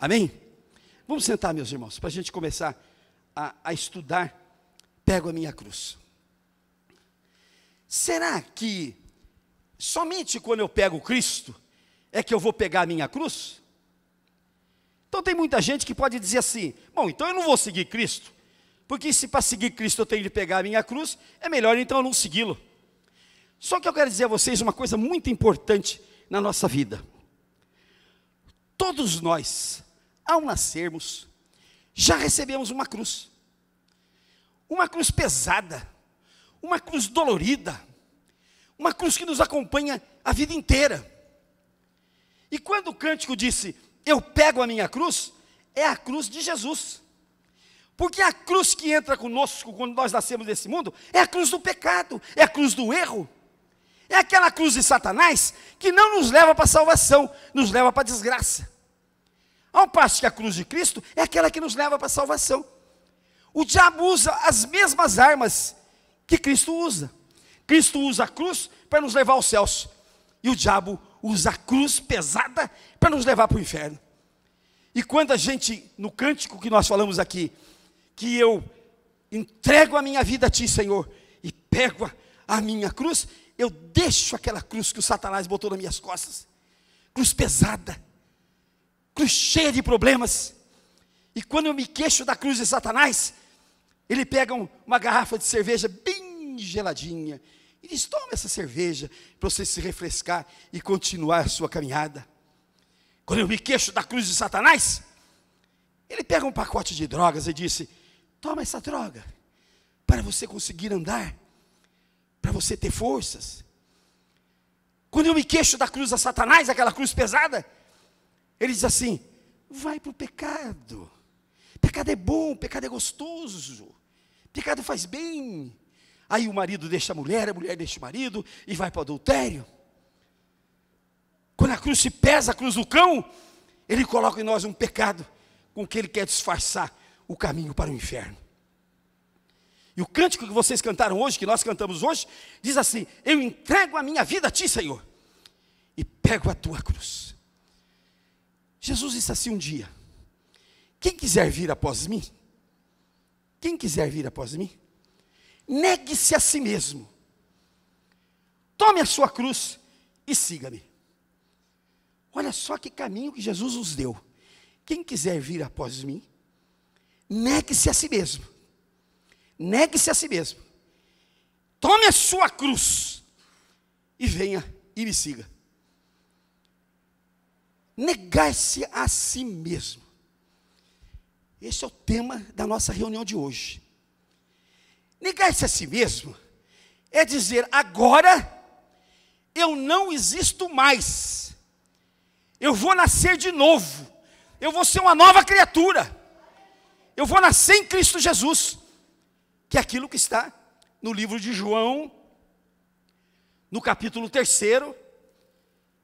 Amém? Vamos sentar, meus irmãos, para a gente começar a estudar. Pego a minha cruz. Será que somente quando eu pego Cristo é que eu vou pegar a minha cruz? Então tem muita gente que pode dizer assim: bom, então eu não vou seguir Cristo, porque se para seguir Cristo eu tenho de pegar a minha cruz, é melhor então eu não segui-lo. Só que eu quero dizer a vocês uma coisa muito importante na nossa vida. Todos nós, ao nascermos, já recebemos uma cruz pesada, uma cruz dolorida, uma cruz que nos acompanha a vida inteira. E quando o cântico disse, eu pego a minha cruz, é a cruz de Jesus, porque a cruz que entra conosco quando nós nascemos nesse mundo, é a cruz do pecado, é a cruz do erro, é aquela cruz de Satanás, que não nos leva para a salvação, nos leva para a desgraça, ao passo que a cruz de Cristo, é aquela que nos leva para a salvação. O diabo usa as mesmas armas que Cristo usa. Cristo usa a cruz para nos levar aos céus, e o diabo usa a cruz pesada para nos levar para o inferno. E quando a gente, no cântico que nós falamos aqui, que eu entrego a minha vida a Ti, Senhor, e pego a minha cruz, eu deixo aquela cruz que o Satanás botou nas minhas costas, cruz pesada, cruz cheia de problemas. E quando eu me queixo da cruz de Satanás, ele pega uma garrafa de cerveja bem geladinha e diz, toma essa cerveja para você se refrescar e continuar a sua caminhada. Quando eu me queixo da cruz de Satanás, ele pega um pacote de drogas e disse, toma essa droga para você conseguir andar, para você ter forças. Quando eu me queixo da cruz de Satanás, aquela cruz pesada, ele diz assim, vai para o pecado. Pecado é bom, pecado é gostoso, pecado faz bem. Aí o marido deixa a mulher deixa o marido e vai para o adultério. Quando a cruz se pesa, a cruz do cão, ele coloca em nós um pecado com que ele quer disfarçar o caminho para o inferno. E o cântico que vocês cantaram hoje, que nós cantamos hoje, diz assim, eu entrego a minha vida a Ti, Senhor, e pego a Tua cruz. Jesus disse assim um dia, quem quiser vir após mim, negue-se a si mesmo, tome a sua cruz e siga-me. Olha só que caminho que Jesus nos deu. Quem quiser vir após mim, negue-se a si mesmo, tome a sua cruz e venha e me siga. Negar-se a si mesmo. Esse é o tema da nossa reunião de hoje. Negar-se a si mesmo é dizer, agora eu não existo mais, eu vou nascer de novo, eu vou ser uma nova criatura, eu vou nascer em Cristo Jesus, que é aquilo que está no livro de João, no capítulo 3,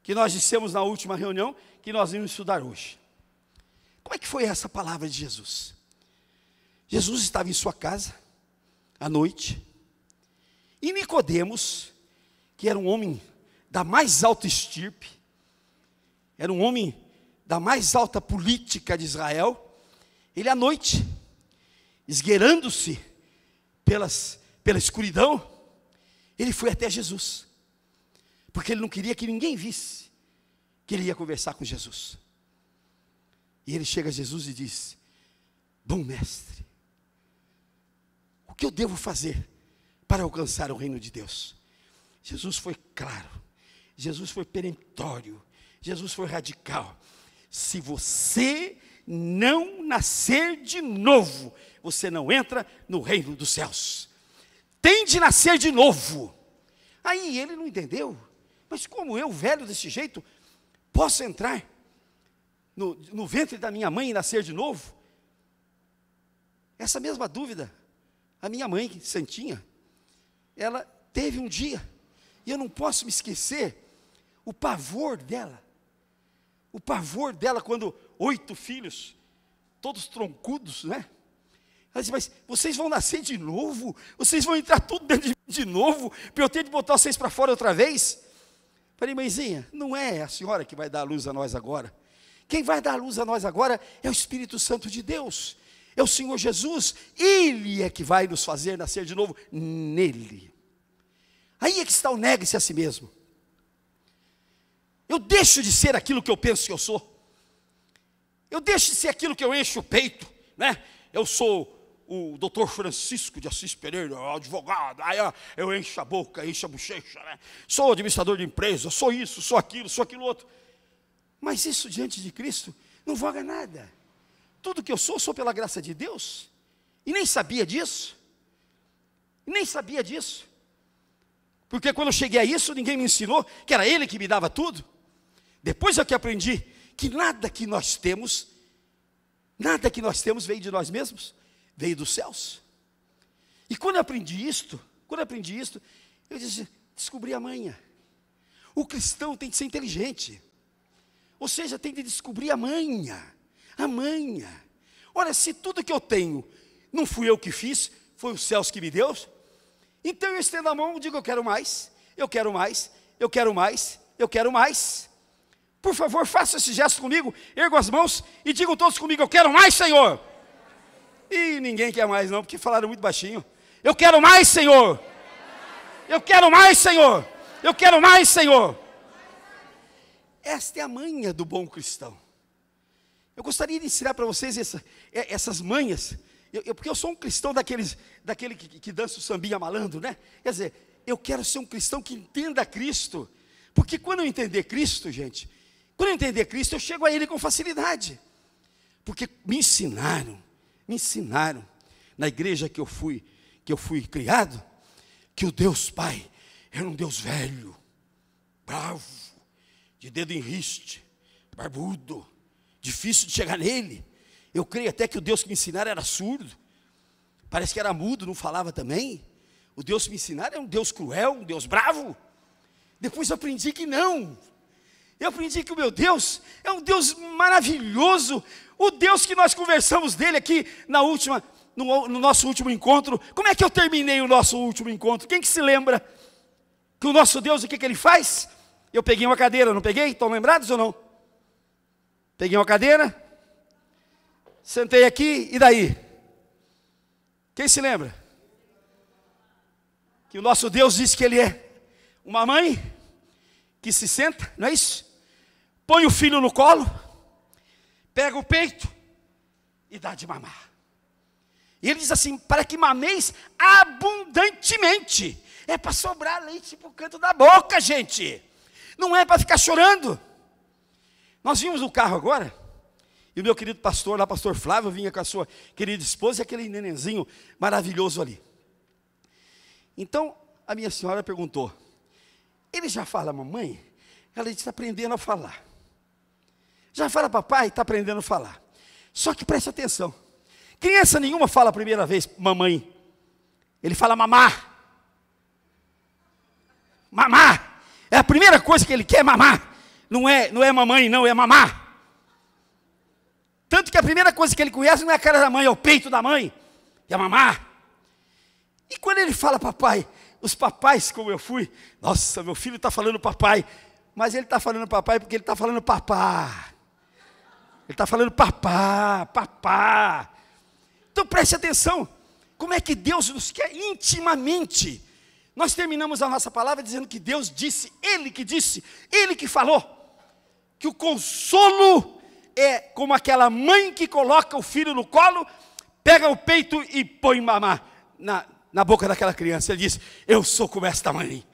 que nós dissemos na última reunião, que nós vamos estudar hoje. Como é que foi essa palavra de Jesus? Jesus estava em sua casa, à noite, e Nicodemos, que era um homem da mais alta estirpe, era um homem da mais alta política de Israel, ele à noite, esgueirando-se pela escuridão, ele foi até Jesus, porque ele não queria que ninguém visse que ele ia conversar com Jesus. E ele chega a Jesus e diz, bom mestre, o que eu devo fazer para alcançar o reino de Deus? Jesus foi claro, Jesus foi peremptório, Jesus foi radical. Se você não nascer de novo, você não entra no reino dos céus. Tem de nascer de novo. Aí ele não entendeu, mas como eu, velho desse jeito, posso entrar no ventre da minha mãe e nascer de novo? Essa mesma dúvida, a minha mãe, santinha, ela teve um dia, e eu não posso me esquecer, o pavor dela quando 8 filhos, todos troncudos, né? Ela disse, mas vocês vão nascer de novo? Vocês vão entrar tudo dentro de mim de novo, para eu ter de botar vocês para fora outra vez? Falei, mãezinha, não é a senhora que vai dar a luz a nós agora. Quem vai dar luz a nós agora é o Espírito Santo de Deus, é o Senhor Jesus. Ele é que vai nos fazer nascer de novo nele. Aí é que está o negue-se a si mesmo. Eu deixo de ser aquilo que eu penso que eu sou. Eu deixo de ser aquilo que eu encho o peito, né? Eu sou o doutor Francisco de Assis Pereira, advogado, aí eu encho a boca, encho a bochecha, né? Sou administrador de empresa, sou isso, sou aquilo outro. Mas isso diante de Cristo não vaga nada. Tudo que eu sou pela graça de Deus. E nem sabia disso. Porque quando eu cheguei a isso, ninguém me ensinou que era Ele que me dava tudo. Depois é que aprendi que nada que nós temos veio de nós mesmos, veio dos céus. E quando eu aprendi isto, eu descobri a manha. O cristão tem que ser inteligente. Ou seja, tem de descobrir a manha. Olha, se tudo que eu tenho não fui eu que fiz, foi os céus que me deu, então eu estendo a mão e digo: eu quero mais. Por favor, faça esse gesto comigo, ergo as mãos e digam todos comigo: eu quero mais, Senhor. E ninguém quer mais não, porque falaram muito baixinho. Eu quero mais, Senhor. Eu quero mais, Senhor. Eu quero mais, Senhor. Esta é a manha do bom cristão. Eu gostaria de ensinar para vocês essas manhas, porque eu sou um cristão daquele que dança o sambinha malandro, né? Quer dizer, eu quero ser um cristão que entenda Cristo, porque quando eu entender Cristo, gente, eu chego a Ele com facilidade, porque me ensinaram, na igreja que eu fui criado, que o Deus Pai era um Deus velho, bravo, de dedo em riste, barbudo, difícil de chegar nele. Eu creio até que o Deus que me ensinaram era surdo, parece que era mudo, não falava também. O Deus que me ensinaram é um Deus cruel, um Deus bravo. Depois eu aprendi que não. Eu aprendi que o meu Deus é um Deus maravilhoso. O Deus que nós conversamos dele aqui no nosso último encontro. Como é que eu terminei o nosso último encontro? Quem que se lembra? Que o nosso Deus, o que ele faz? Eu peguei uma cadeira, não peguei? Estão lembrados ou não? Peguei uma cadeira, sentei aqui, e daí? Quem se lembra? Que o nosso Deus diz que Ele é uma mãe que se senta, não é isso? Põe o filho no colo, pega o peito e dá de mamar. E Ele diz assim: para que mameis abundantemente. É para sobrar leite para o canto da boca, gente. Não é para ficar chorando. Nós vimos no carro agora, e o meu querido pastor lá, pastor Flávio, vinha com a sua querida esposa e aquele nenenzinho maravilhoso ali. Então, a minha senhora perguntou: ele já fala mamãe? Ela disse: está aprendendo a falar. Já fala papai? Está aprendendo a falar. Só que preste atenção, criança nenhuma fala a primeira vez mamãe. Ele fala mamar. Mamar, é a primeira coisa que ele quer, mamar. Não é mamãe, não, é mamar. Tanto que a primeira coisa que ele conhece não é a cara da mãe, é o peito da mãe, é mamar. E quando ele fala papai, os papais, como eu fui, nossa, meu filho está falando papai, mas ele está falando papai porque ele está falando papá. Ele está falando papá. Então preste atenção, como é que Deus nos quer intimamente. Nós terminamos a nossa palavra dizendo que Deus disse, Ele que falou, que o consolo é como aquela mãe que coloca o filho no colo, pega o peito e põe mamar na boca daquela criança. Ele diz: eu sou como esta mãe,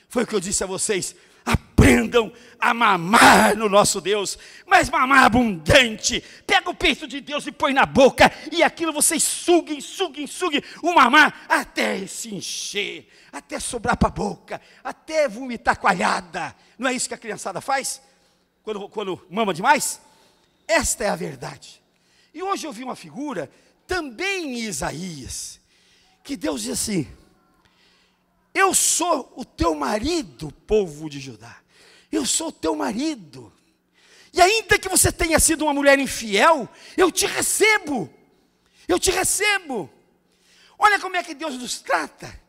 Foi o que eu disse a vocês: aprendam a mamar no nosso Deus, mas mamar abundante. Pega o peito de Deus e põe na boca, e aquilo vocês suguem o mamar até se encher, até sobrar para a boca, até vomitar coalhada. Não é isso que a criançada faz? Quando mama demais? Esta é a verdade. E hoje eu vi uma figura, também em Isaías, que Deus diz assim: eu sou o teu marido, povo de Judá. Eu sou o teu marido. E ainda que você tenha sido uma mulher infiel, eu te recebo. Olha como é que Deus nos trata.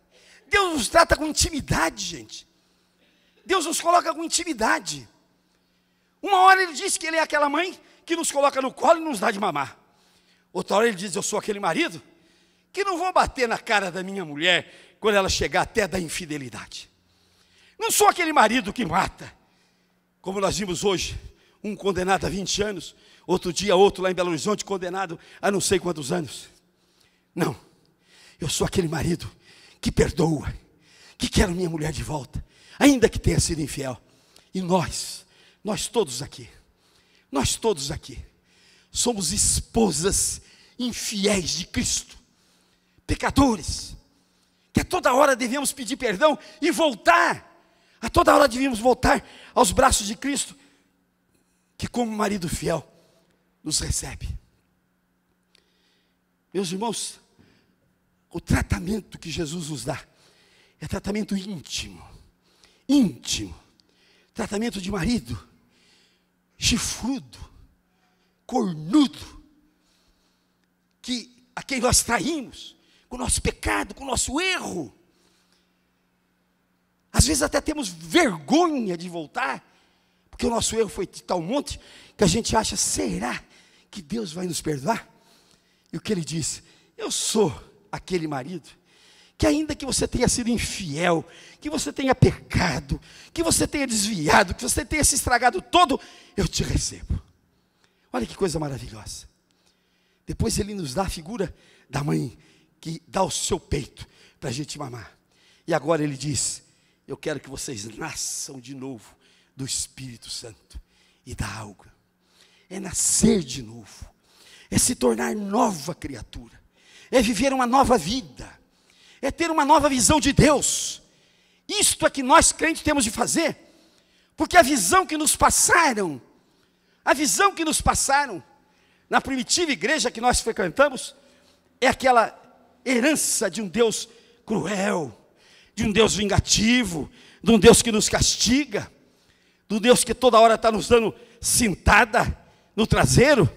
Deus nos trata com intimidade, gente. Deus nos coloca com intimidade. Uma hora ele diz que ele é aquela mãe que nos coloca no colo e nos dá de mamar. Outra hora ele diz, eu sou aquele marido que não vou bater na cara da minha mulher quando ela chegar até da infidelidade. Não sou aquele marido que mata, como nós vimos hoje, um condenado a 20 anos, outro dia outro lá em Belo Horizonte condenado a não sei quantos anos. Não, eu sou aquele marido que perdoa, que quer a minha mulher de volta, ainda que tenha sido infiel. E nós todos aqui, somos esposas infiéis de Cristo, pecadores, que a toda hora devemos pedir perdão e voltar, a toda hora devíamos voltar aos braços de Cristo, que como marido fiel, nos recebe. Meus irmãos, o tratamento que Jesus nos dá, é tratamento íntimo, tratamento de marido, chifrudo, cornudo, a quem nós traímos, com o nosso pecado, com o nosso erro. Às vezes até temos vergonha de voltar, porque o nosso erro foi de tal monte, que a gente acha, será que Deus vai nos perdoar? E o que ele diz? Eu sou aquele marido, que ainda que você tenha sido infiel, que você tenha pecado, que você tenha desviado, que você tenha se estragado todo, eu te recebo. Olha que coisa maravilhosa. Depois ele nos dá a figura da mãe, que dá o seu peito para a gente mamar. E agora ele diz, eu quero que vocês nasçam de novo do Espírito Santo e da água. É nascer de novo, é se tornar nova criatura, é viver uma nova vida, é ter uma nova visão de Deus. Isto é que nós crentes temos de fazer, porque a visão que nos passaram na primitiva igreja que nós frequentamos, é aquela herança de um Deus cruel, de um Deus vingativo, de um Deus que nos castiga, de um Deus que toda hora está nos dando cintada no traseiro.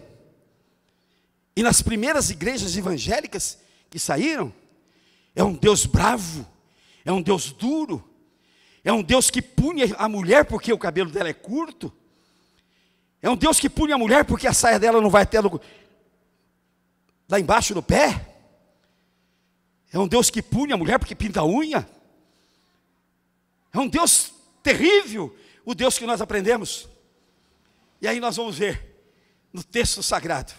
E nas primeiras igrejas evangélicas que saíram, é um Deus bravo, é um Deus duro, é um Deus que pune a mulher porque o cabelo dela é curto, é um Deus que pune a mulher porque a saia dela não vai até lá embaixo do pé, é um Deus que pune a mulher porque pinta a unha, é um Deus terrível, o Deus que nós aprendemos. E aí nós vamos ver no texto sagrado,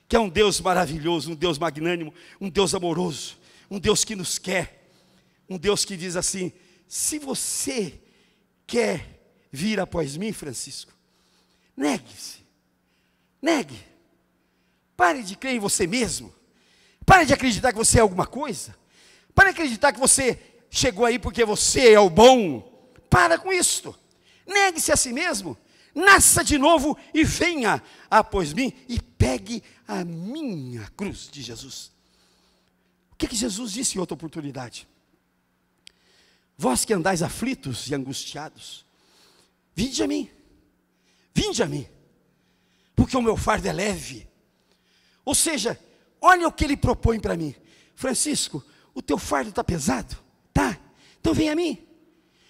que é um Deus maravilhoso, um Deus magnânimo, um Deus amoroso, um Deus que nos quer, um Deus que diz assim, se você quer vir após mim, Francisco, negue-se, negue, pare de crer em você mesmo, pare de acreditar que você é alguma coisa, pare de acreditar que você chegou aí porque você é o bom, para com isto, negue-se a si mesmo, nasça de novo e venha após mim e pegue a minha cruz de Jesus. O que Jesus disse em outra oportunidade? Vós que andais aflitos e angustiados, vinde a mim, porque o meu fardo é leve. Ou seja, olha o que ele propõe para mim. Francisco, o teu fardo está pesado? Tá, então vem a mim.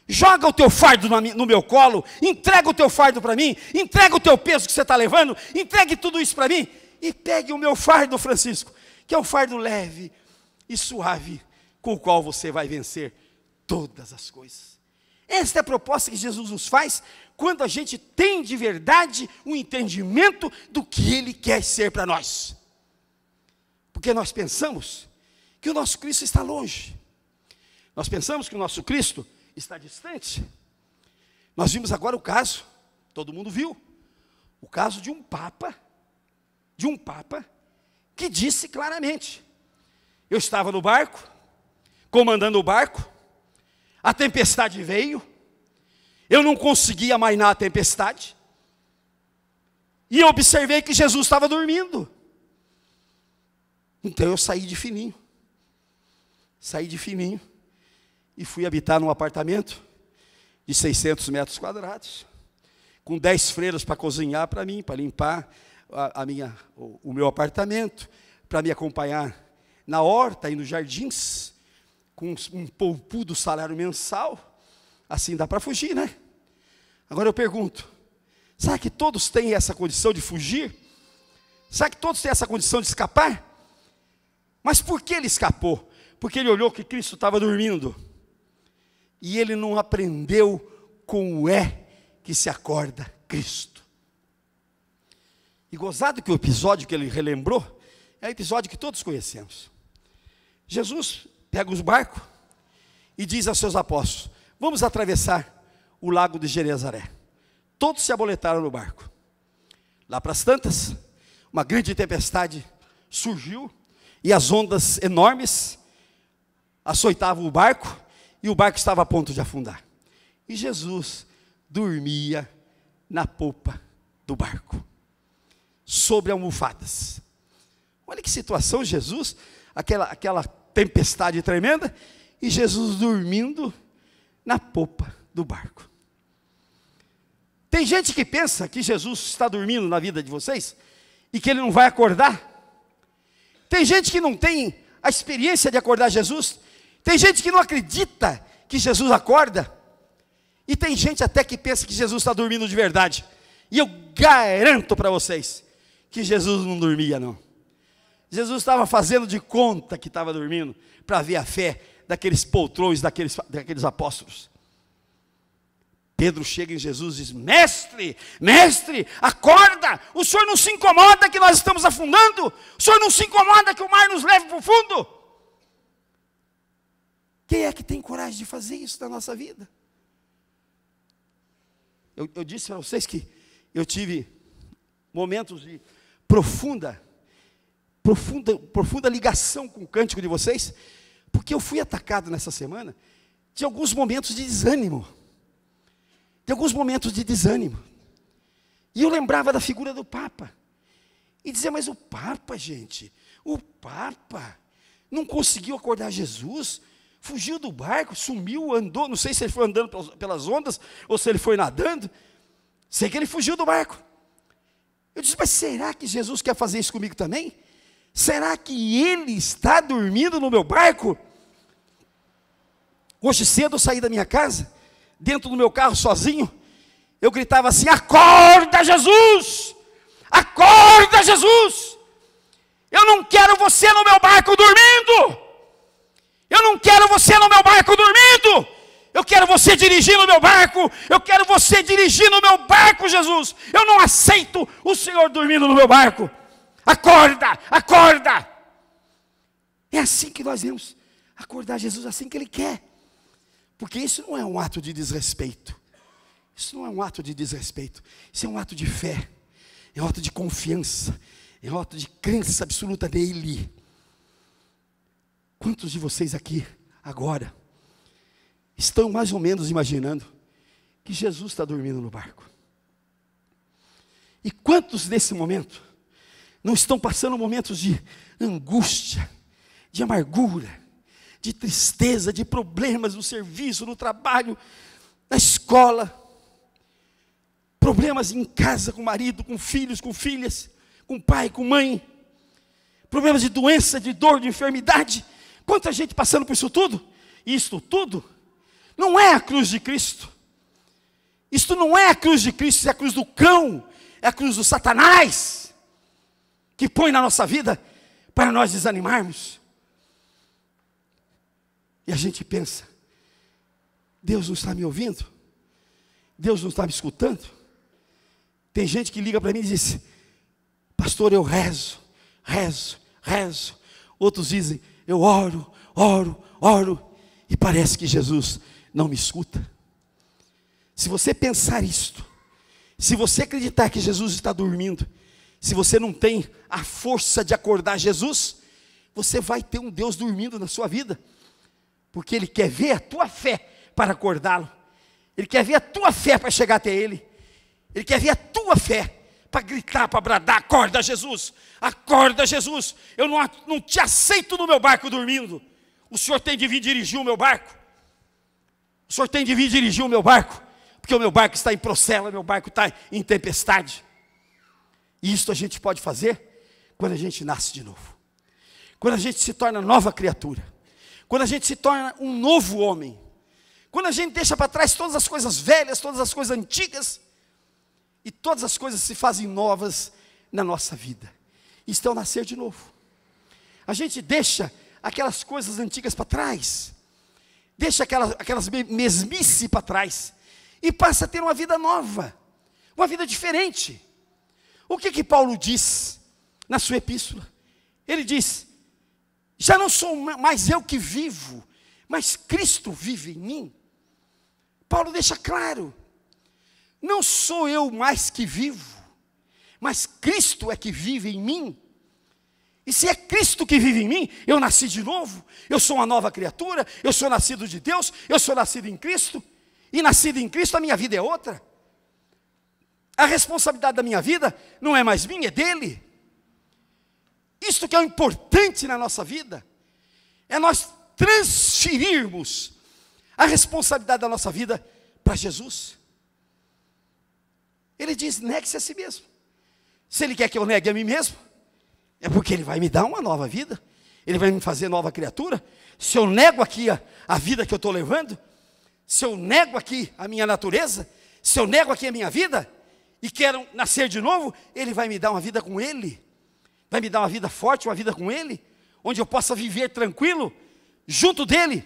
Joga o teu fardo no meu colo, entrega o teu fardo para mim, entrega o teu peso que você está levando, entregue tudo isso para mim, e pegue o meu fardo, Francisco, que é um fardo leve e suave, com o qual você vai vencer todas as coisas. Esta é a proposta que Jesus nos faz, quando a gente tem de verdade um entendimento do que Ele quer ser para nós. Porque nós pensamos que o nosso Cristo está longe, nós pensamos que o nosso Cristo está distante. Nós vimos agora o caso, todo mundo viu, o caso de um papa que disse claramente, eu estava no barco, comandando o barco, a tempestade veio, eu não conseguia amainar a tempestade, e eu observei que Jesus estava dormindo, então eu saí de fininho, e fui habitar num apartamento de 600 metros quadrados, com 10 freiras para cozinhar para mim, para limpar o meu apartamento, para me acompanhar na horta e nos jardins, com um poupudo salário mensal. Assim dá para fugir, né? Agora eu pergunto, Será que todos têm essa condição de fugir? Será que todos têm essa condição de escapar? Mas por que ele escapou? Porque ele olhou que Cristo estava dormindo. E ele não aprendeu como é que se acorda Cristo. E gozado que o episódio que ele relembrou, é um episódio que todos conhecemos. Jesus pega os barcos e diz aos seus apóstolos: vamos atravessar o lago de Genezaré. Todos se aboletaram no barco. Lá para as tantas, uma grande tempestade surgiu, e as ondas enormes açoitavam o barco, e o barco estava a ponto de afundar. E Jesus dormia na popa do barco, sobre almofadas. Olha que situação, Jesus, aquela tempestade tremenda, e Jesus dormindo na popa do barco. Tem gente que pensa que Jesus está dormindo na vida de vocês, e que ele não vai acordar. Tem gente que não tem a experiência de acordar Jesus. Tem gente que não acredita que Jesus acorda. E tem gente até que pensa que Jesus está dormindo de verdade. E eu garanto para vocês que Jesus não dormia, não. Jesus estava fazendo de conta que estava dormindo, para ver a fé daqueles poltrões, daqueles apóstolos. Pedro chega em Jesus e diz: mestre, mestre, acorda, o senhor não se incomoda que nós estamos afundando? O senhor não se incomoda que o mar nos leve para o fundo? Quem é que tem coragem de fazer isso na nossa vida? Eu disse para vocês que eu tive momentos de profunda ligação com o cântico de vocês, porque eu fui atacado nessa semana de alguns momentos de desânimo. E eu lembrava da figura do Papa. E dizia: mas o Papa, gente, o Papa não conseguiu acordar Jesus, fugiu do barco, sumiu, andou, não sei se ele foi andando pelas ondas, ou se ele foi nadando. Sei que ele fugiu do barco. Eu disse: mas será que Jesus quer fazer isso comigo também? Será que ele está dormindo no meu barco? Hoje cedo eu saí da minha casa, dentro do meu carro sozinho, eu gritava assim: acorda Jesus, acorda Jesus, eu não quero você no meu barco dormindo, eu não quero você no meu barco dormindo, eu quero você dirigindo o meu barco, eu quero você dirigindo o meu barco, Jesus, eu não aceito o Senhor dormindo no meu barco, acorda, acorda. É assim que nós vamos acordar Jesus, assim que Ele quer. Porque isso não é um ato de desrespeito. Isso não é um ato de desrespeito. Isso é um ato de fé. É um ato de confiança. É um ato de crença absoluta nele. Quantos de vocês aqui, agora, estão mais ou menos imaginando que Jesus está dormindo no barco? E quantos nesse momento não estão passando momentos de angústia, de amargura, de tristeza, de problemas no serviço, no trabalho, na escola, problemas em casa, com o marido, com filhos, com filhas, com pai, com mãe, problemas de doença, de dor, de enfermidade? Quanta gente passando por isso tudo? E isto tudo não é a cruz de Cristo. Isto não é a cruz de Cristo, é a cruz do cão, é a cruz do Satanás, que põe na nossa vida para nós desanimarmos. E a gente pensa: Deus não está me ouvindo? Deus não está me escutando? Tem gente que liga para mim e diz: pastor, eu rezo. Outros dizem: eu oro, e parece que Jesus não me escuta. Se você pensar isto, se você acreditar que Jesus está dormindo, se você não tem a força de acordar Jesus, você vai ter um Deus dormindo na sua vida. Porque Ele quer ver a tua fé para acordá-lo. Ele quer ver a tua fé para chegar até Ele. Ele quer ver a tua fé para gritar, para bradar: acorda Jesus, acorda Jesus, eu não te aceito no meu barco dormindo. O Senhor tem de vir dirigir o meu barco. O Senhor tem de vir dirigir o meu barco, porque o meu barco está em procela, o meu barco está em tempestade. E isso a gente pode fazer quando a gente nasce de novo. Quando a gente se torna nova criatura. Quando a gente se torna um novo homem, quando a gente deixa para trás todas as coisas velhas, todas as coisas antigas, e todas as coisas se fazem novas na nossa vida. Isto é o nascer de novo. A gente deixa aquelas coisas antigas para trás, deixa aquelas mesmices para trás, e passa a ter uma vida nova, uma vida diferente. O que Paulo diz na sua epístola? Ele diz: já não sou mais eu que vivo, mas Cristo vive em mim. Paulo deixa claro: não sou eu mais que vivo, mas Cristo é que vive em mim. E se é Cristo que vive em mim, eu nasci de novo, eu sou uma nova criatura, eu sou nascido de Deus, eu sou nascido em Cristo, e nascido em Cristo a minha vida é outra. A responsabilidade da minha vida não é mais minha, é dele. Isto que é o importante na nossa vida, é nós transferirmos a responsabilidade da nossa vida para Jesus. Ele diz: negue-se a si mesmo. Se ele quer que eu negue a mim mesmo, é porque ele vai me dar uma nova vida, ele vai me fazer nova criatura. Se eu nego aqui a vida que eu estou levando, se eu nego aqui a minha natureza, se eu nego aqui a minha vida, e quero nascer de novo, ele vai me dar uma vida com ele, vai me dar uma vida forte, uma vida com ele, onde eu possa viver tranquilo, junto dele.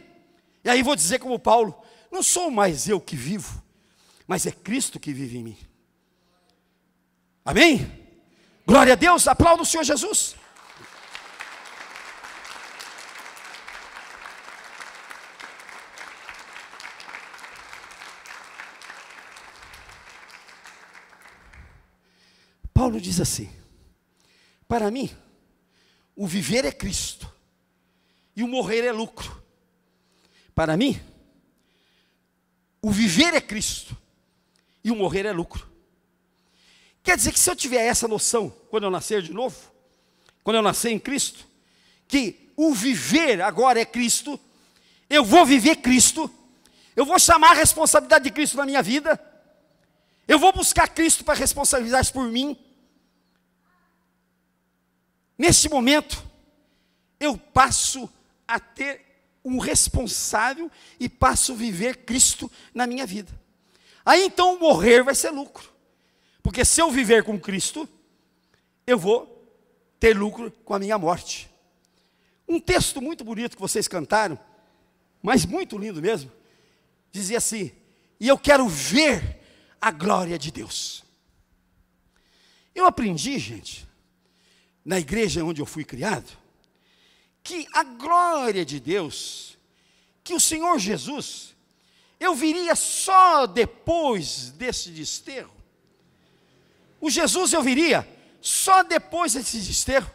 E aí vou dizer como Paulo: não sou mais eu que vivo, mas é Cristo que vive em mim. Amém? Glória a Deus, aplauda o Senhor Jesus. Paulo diz assim: para mim, o viver é Cristo, e o morrer é lucro. Para mim, o viver é Cristo, e o morrer é lucro. Quer dizer que se eu tiver essa noção, quando eu nascer de novo, quando eu nascer em Cristo, que o viver agora é Cristo, eu vou viver Cristo, eu vou chamar a responsabilidade de Cristo na minha vida, eu vou buscar Cristo para responsabilizar por mim. Neste momento, eu passo a ter um responsável e passo a viver Cristo na minha vida. Aí então o morrer vai ser lucro. Porque se eu viver com Cristo, eu vou ter lucro com a minha morte. Um texto muito bonito que vocês cantaram, mas muito lindo mesmo, dizia assim: e eu quero ver a glória de Deus. Eu aprendi, gente, na igreja onde eu fui criado, que a glória de Deus, que o Senhor Jesus, eu viria só depois desse desterro. O Jesus eu viria só depois desse desterro.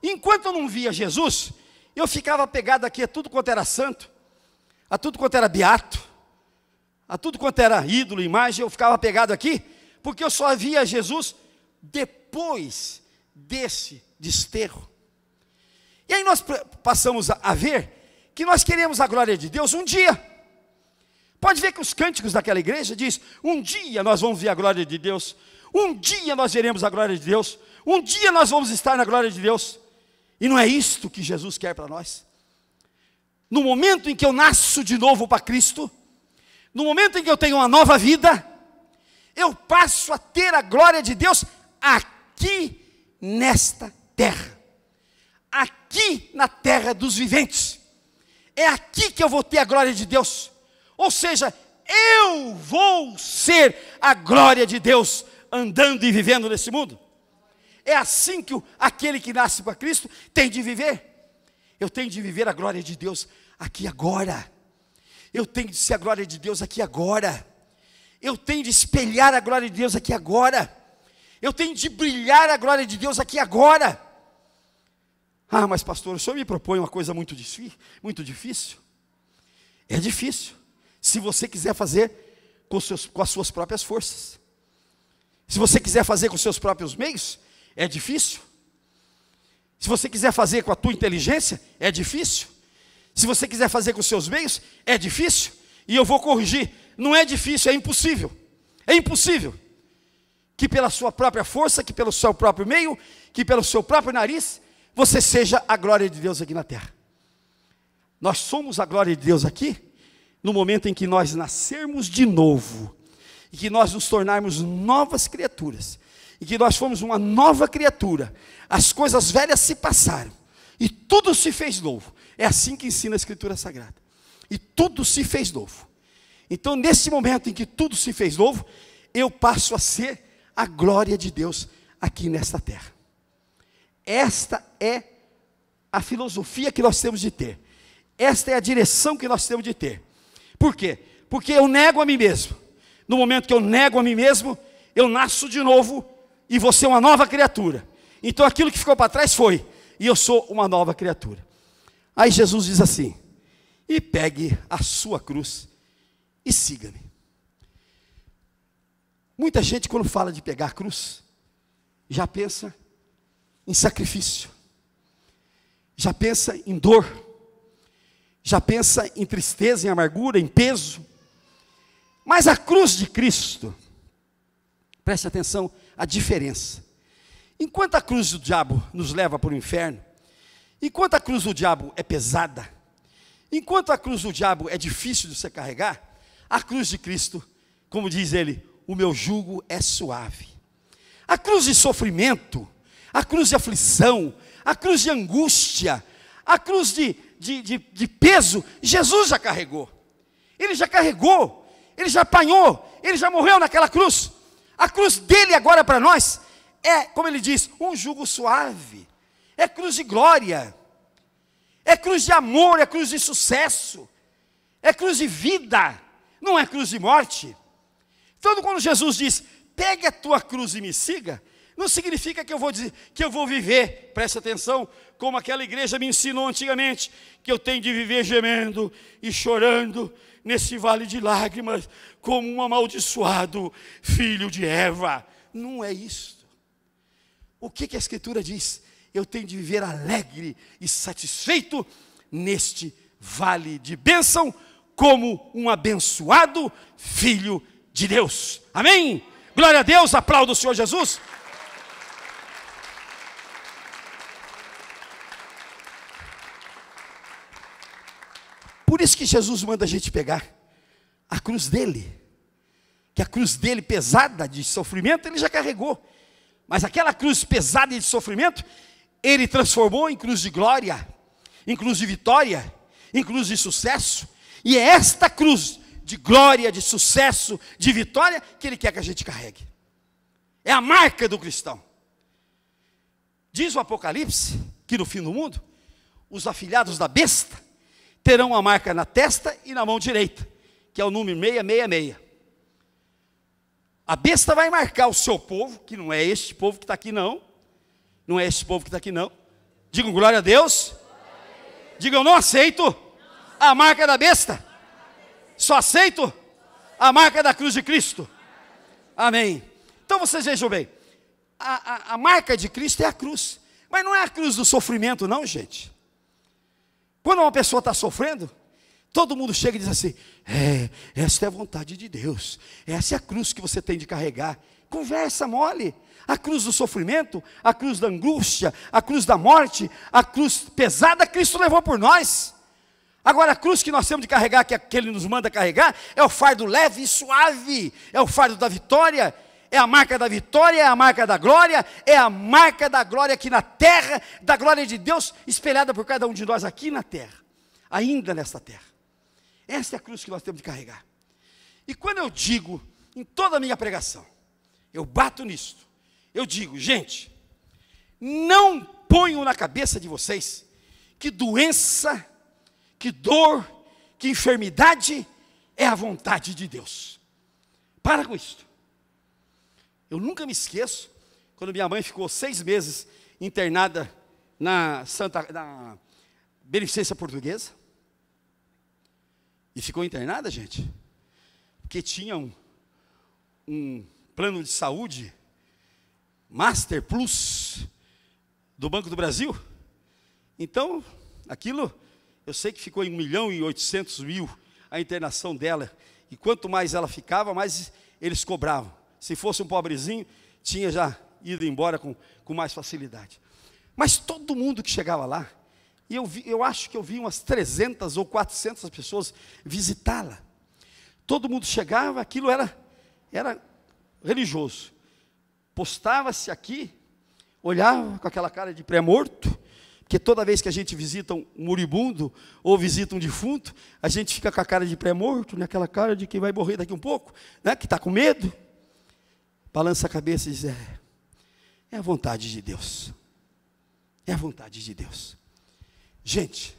Enquanto eu não via Jesus, eu ficava pegado aqui a tudo quanto era santo, a tudo quanto era beato, a tudo quanto era ídolo, imagem, eu ficava pegado aqui, porque eu só via Jesus depois desse desterro. E aí nós passamos a ver que nós queremos a glória de Deus um dia. Pode ver que os cânticos daquela igreja diz: um dia nós vamos ver a glória de Deus, um dia nós veremos a glória de Deus, um dia nós vamos estar na glória de Deus. E não é isto que Jesus quer para nós. No momento em que eu nasço de novo para Cristo, no momento em que eu tenho uma nova vida, eu passo a ter a glória de Deus aqui nesta terra, aqui na terra dos viventes. É aqui que eu vou ter a glória de Deus. Ou seja, eu vou ser a glória de Deus andando e vivendo nesse mundo. É assim que aquele que nasce para Cristo tem de viver. Eu tenho de viver a glória de Deus aqui agora. Eu tenho de ser a glória de Deus aqui agora. Eu tenho de espelhar a glória de Deus aqui agora. Eu tenho de brilhar a glória de Deus aqui agora. Ah, mas pastor, o senhor me propõe uma coisa muito difícil. É difícil, se você quiser fazer com as suas próprias forças. Se você quiser fazer com os seus próprios meios, é difícil. Se você quiser fazer com a tua inteligência, é difícil. Se você quiser fazer com os seus meios, é difícil. E eu vou corrigir, não é difícil, é impossível. É impossível que pela sua própria força, que pelo seu próprio meio, que pelo seu próprio nariz, você seja a glória de Deus aqui na terra. Nós somos a glória de Deus aqui, no momento em que nós nascermos de novo, e que nós nos tornarmos novas criaturas, e que nós fomos uma nova criatura, as coisas velhas se passaram, e tudo se fez novo. É assim que ensina a Escritura Sagrada. E tudo se fez novo. Então, nesse momento em que tudo se fez novo, eu passo a ser a glória de Deus aqui nesta terra. Esta é a filosofia que nós temos de ter. Esta é a direção que nós temos de ter. Por quê? Porque eu nego a mim mesmo. No momento que eu nego a mim mesmo, eu nasço de novo e vou ser uma nova criatura. Então aquilo que ficou para trás foi, e eu sou uma nova criatura. Aí Jesus diz assim: e pegue a sua cruz e siga-me. Muita gente, quando fala de pegar a cruz, já pensa em sacrifício, já pensa em dor, já pensa em tristeza, em amargura, em peso. Mas a cruz de Cristo, preste atenção à diferença. Enquanto a cruz do diabo nos leva para o inferno, enquanto a cruz do diabo é pesada, enquanto a cruz do diabo é difícil de você carregar, a cruz de Cristo, como diz ele, o meu jugo é suave. A cruz de sofrimento, a cruz de aflição, a cruz de angústia, a cruz de peso, Jesus já carregou. Ele já carregou, ele já apanhou, ele já morreu naquela cruz. A cruz dele agora para nós é, como ele diz, um jugo suave. É cruz de glória, é cruz de amor, é cruz de sucesso, é cruz de vida, não é cruz de morte. Então, quando Jesus diz, pegue a tua cruz e me siga, não significa que eu vou viver, preste atenção, como aquela igreja me ensinou antigamente, que eu tenho de viver gemendo e chorando nesse vale de lágrimas, como um amaldiçoado filho de Eva. Não é isso. O que a Escritura diz? Eu tenho de viver alegre e satisfeito neste vale de bênção, como um abençoado filho de Deus. Amém? Glória a Deus, aplauda o Senhor Jesus. Por isso que Jesus manda a gente pegar a cruz dele, que a cruz dele pesada de sofrimento, ele já carregou. Mas aquela cruz pesada de sofrimento, ele transformou em cruz de glória, em cruz de vitória, em cruz de sucesso. E é esta cruz de glória, de sucesso, de vitória, que ele quer que a gente carregue. É a marca do cristão. Diz o Apocalipse, que no fim do mundo, os afilhados da besta terão uma marca na testa e na mão direita, que é o número 666. A besta vai marcar o seu povo, que não é este povo que está aqui não. Não é este povo que está aqui não. Digam glória a Deus. Digam, não aceito a marca da besta. Só aceito a marca da cruz de Cristo. Amém. Então vocês vejam bem, a marca de Cristo é a cruz. Mas não é a cruz do sofrimento não, gente. Quando uma pessoa está sofrendo, todo mundo chega e diz assim, esta é a vontade de Deus, essa é a cruz que você tem de carregar. Conversa mole. A cruz do sofrimento, a cruz da angústia, a cruz da morte, a cruz pesada, Cristo levou por nós. Agora a cruz que nós temos de carregar, que Ele nos manda carregar, é o fardo leve e suave, é o fardo da vitória, é a marca da vitória, é a marca da glória, é a marca da glória aqui na terra, da glória de Deus, espelhada por cada um de nós aqui na terra, ainda nesta terra. Essa é a cruz que nós temos de carregar. E quando eu digo, em toda a minha pregação, eu bato nisto, eu digo, gente, não ponham na cabeça de vocês que doença, que dor, que enfermidade é a vontade de Deus. Para com isso. Eu nunca me esqueço, quando minha mãe ficou 6 meses internada na Beneficência Portuguesa. E ficou internada, gente, porque tinha um plano de saúde Master Plus do Banco do Brasil. Então, aquilo, eu sei que ficou em 1.800.000 a internação dela. E quanto mais ela ficava, mais eles cobravam. Se fosse um pobrezinho, tinha já ido embora com mais facilidade. Mas todo mundo que chegava lá, e eu acho que eu vi umas 300 ou 400 pessoas visitá-la. Todo mundo chegava, aquilo era era religioso. Postava-se aqui, olhava com aquela cara de pré-morto, porque toda vez que a gente visita um moribundo ou visita um defunto, a gente fica com a cara de pré-morto, né? Aquela cara de que vai morrer daqui um pouco, né? Que está com medo. Balança a cabeça e diz, é a vontade de Deus. É a vontade de Deus. Gente,